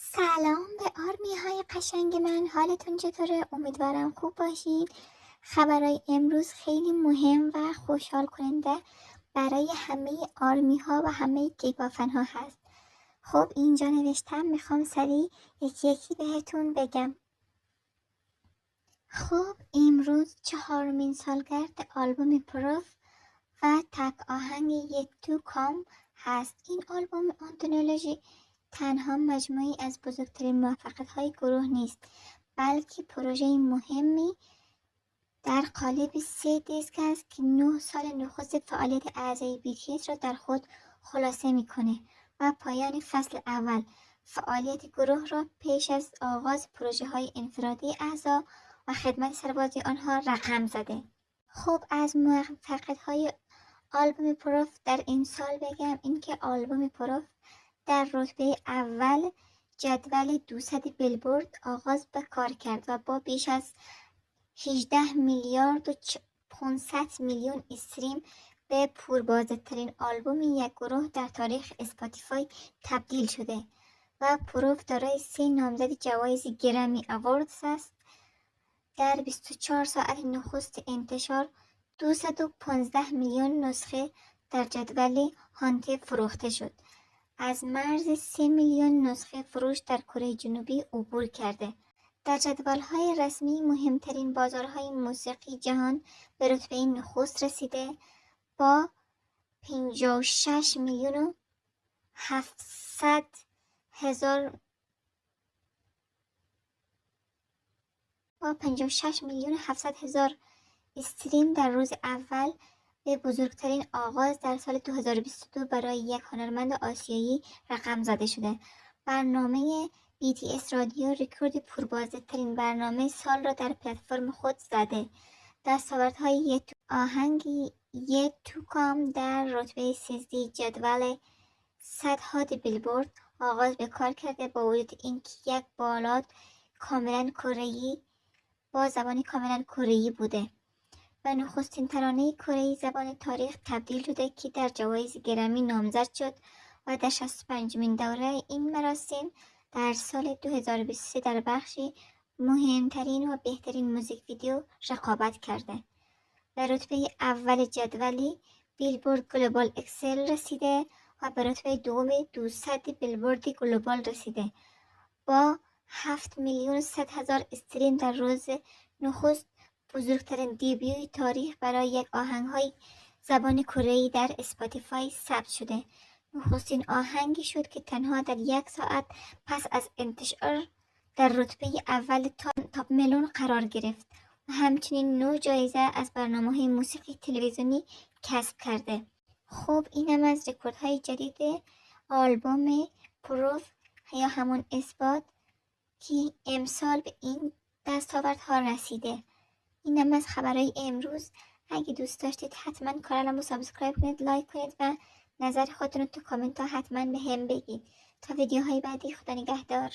سلام به آرمی های قشنگ من، حالتون چطوره؟ امیدوارم خوب باشین. خبرهای امروز خیلی مهم و خوشحال کننده برای همه آرمی ها و همه گیبافن ها هست. خب اینجا نوشتم، میخوام سریع یکی یکی بهتون بگم. خب امروز 4مین سالگرد آلبوم پروف و تک آهنگ یت تو کام هست. این آلبوم آنتولوژی تنها مجموعی از بزرگترین موفقیت‌های گروه نیست، بلکه پروژه مهمی در قالب 3 دیسک است که 9 سال نخست فعالیت اعضای BTS را در خود خلاصه می‌کند و پایان فصل اول فعالیت گروه را پیش از آغاز پروژه‌های انفرادی اعضا و خدمت سربازی آنها رقم زده. خب از موفقیت‌های آلبوم پروف در این سال بگم اینکه آلبوم پروف در رتبه اول جدول 200 بیلبورد آغاز به کار کرد و با بیش از 18 میلیارد و 500 میلیون استریم به پربازدیدترین آلبوم یک گروه در تاریخ اسپاتیفای تبدیل شده و پروف دارای 3 نامزد جوایز گرمی اواردز است. در 24 ساعت نخست انتشار 215 میلیون نسخه در جدول هانته فروخته شد. از مرز 3 میلیون نسخه فروش در کره جنوبی عبور کرده. در جدول‌های رسمی مهمترین بازارهای موسیقی جهان به رتبه نخست رسیده با 56 میلیون و 700 هزار استریم در روز اول به بزرگترین آغاز در سال 2022 برای یک هنرمند آسیایی رقم زده شده. برنامه BTS رادیو رکورد پربازدیدترین برنامه سال را در پلتفرم خود زده. دستاوردهای آهنگ یت تو کام در رتبه 13 جدول صدها بیلبورد آغاز به کار کرده، با وجود اینکه یک بالاد کاملا کره‌ای با زبان کاملا کره‌ای بوده و نخستین ترانه کره زبان تاریخ تبدیل شده که در جوایز گرمی نامزد شد و در 65مین دوره این مراسم در سال 2023 در بخش مهمترین و بهترین موزیک ویدیو رقابت کرده. به رتبه اول جدول بیلبورد گلوبال اکسل رسیده و به رتبه دوم 200 بیلبورد گلوبال رسیده با 7 میلیون 100 هزار استریم در روز نخست. بزرگترین دیبیوی تاریخ برای یک آهنگ‌های زبان کره‌ای در اسپاتیفای ثبت شده. نخستین آهنگی شد که تنها در 1 ساعت پس از انتشار در رتبه اول تاپ ملون قرار گرفت و همچنین 9 جایزه از برنامه‌های موسیقی تلویزیونی کسب کرده. خب اینم از رکوردهای جدید آلبوم پروف یا همون اثبات که امسال به این دستاوردها رسیده. اینم از خبرهای امروز. اگه دوست داشتید حتما کانالمو سابسکرایب کنید، لایک کنید و نظر خودتون رو تو کامنت ها حتما به هم بگید. تا ویدیوهای بعدی، خدا نگهدار.